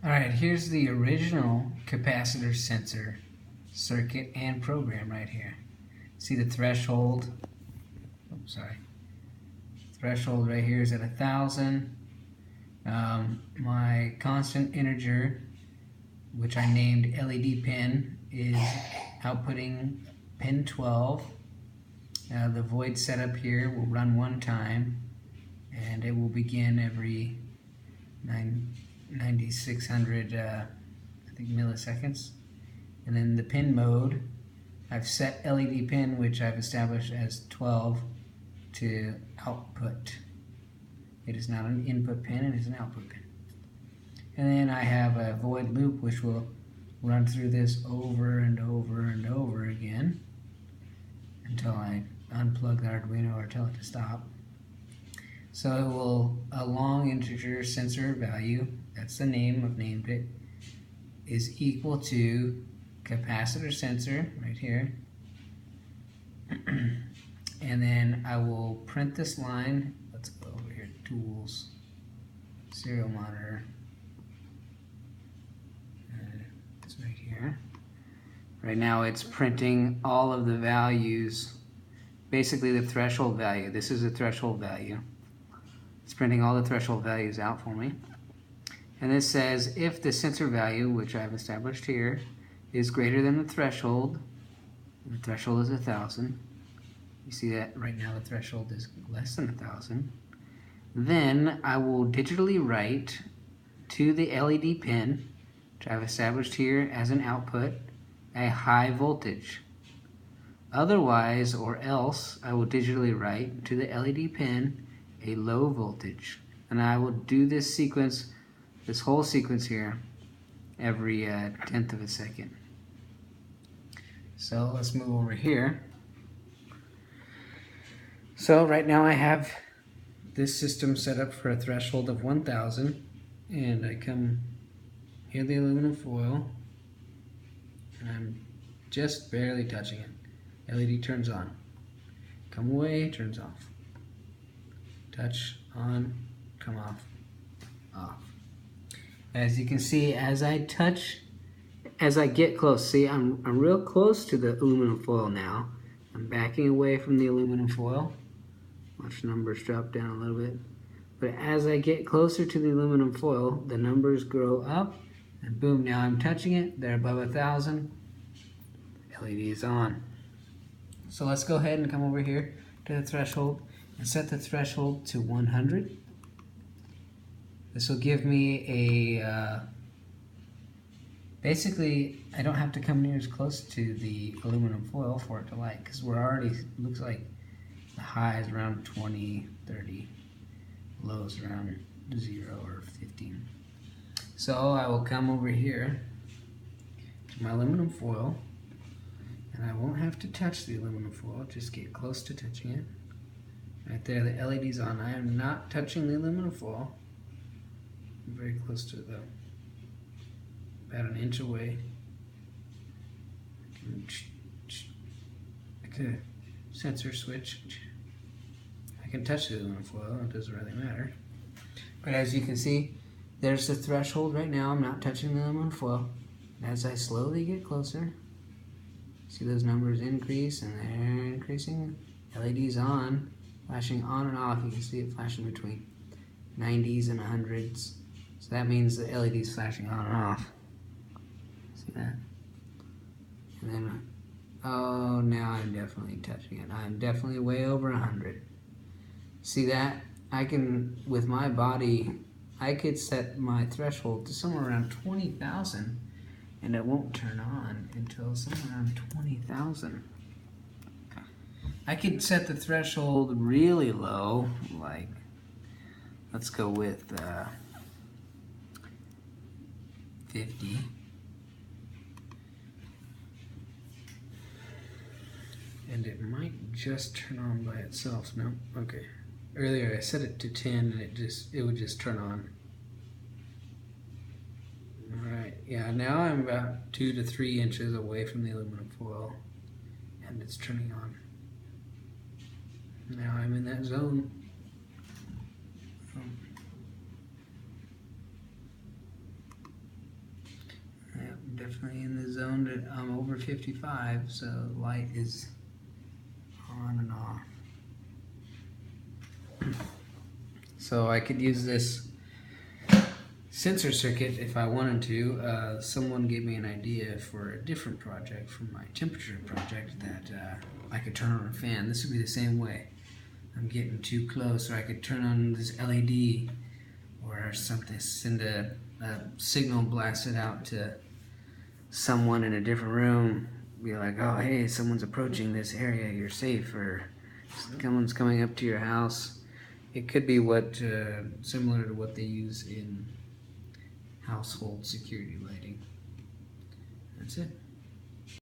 Alright, here's the original capacitor sensor circuit and program right here. See the threshold? Oops, sorry. Threshold right here is at 1,000. My constant integer, which I named LED pin, is outputting pin 12. The void setup here will run one time, and it will begin every 9,600 I think milliseconds. And then the pin mode, I've set LED pin, which I've established as 12, to output. It is not an input pin, it is an output pin. And then I have a void loop which will run through this over and over and over again until I unplug the Arduino or tell it to stop. So it will, a long integer sensor value, that's the name I've named it, is equal to capacitor sensor right here. And then I will print this line. Let's go over here, tools, serial monitor. It's right here. Right now it's printing all of the values, basically the threshold value. This is a threshold value. It's printing all the threshold values out for me. And this says if the sensor value, which I've established here, is greater than the threshold is 1,000. You see that right now the threshold is less than 1,000. Then I will digitally write to the LED pin, which I've established here as an output, a high voltage. Otherwise, or else, I will digitally write to the LED pin a low voltage. And I will do this sequence, this whole sequence here, every 10th of a second. So let's move over here. So right now I have this system set up for a threshold of 1,000, and I come here the aluminum foil, and I'm just barely touching it. LED turns on. Come away, turns off. Touch, on, come off, off. As you can see, as I touch, as I get close, see I'm real close to the aluminum foil now. I'm backing away from the aluminum foil. Watch numbers drop down a little bit. But as I get closer to the aluminum foil, the numbers grow up, and boom, now I'm touching it. They're above 1,000. LED is on. So let's go ahead and come over here to the threshold and set the threshold to 100. This will give me a, basically, I don't have to come near as close to the aluminum foil for it to light, because we're already, looks like the high is around 20, 30, lows around 0 or 15. So I will come over here to my aluminum foil, and I won't have to touch the aluminum foil, just get close to touching it. Right there, the LED's on. I am not touching the aluminum foil. I'm very close to it though. About an inch away. Like a sensor switch. I can touch the aluminum foil, it doesn't really matter. But as you can see, there's the threshold right now. I'm not touching the aluminum foil. And as I slowly get closer, see those numbers increase, and they're increasing. LED's on, flashing on and off. You can see it flashing between 90s and 100s. So that means the LED's flashing on and off. See that? And then, oh, now I'm definitely touching it. I'm definitely way over 100. See that? I can, with my body, I could set my threshold to somewhere around 20,000, and it won't turn on until somewhere around 20,000. I could set the threshold really low, like, let's go with 50. And it might just turn on by itself. No, okay. Earlier I set it to 10 and it would just turn on. Alright, yeah, now I'm about 2 to 3 inches away from the aluminum foil, and it's turning on. Now I'm in that zone. definitely in the zone that I'm over 55, so light is on and off. So I could use this sensor circuit if I wanted to. Someone gave me an idea for a different project, for my temperature project, that I could turn on a fan. This would be the same way. I'm getting too close, or I could turn on this LED or something, send a signal, blast it out to someone in a different room, be like, oh hey, someone's approaching this area, you're safe, or someone's coming up to your house. It could be similar to what they use in household security lighting. That's it.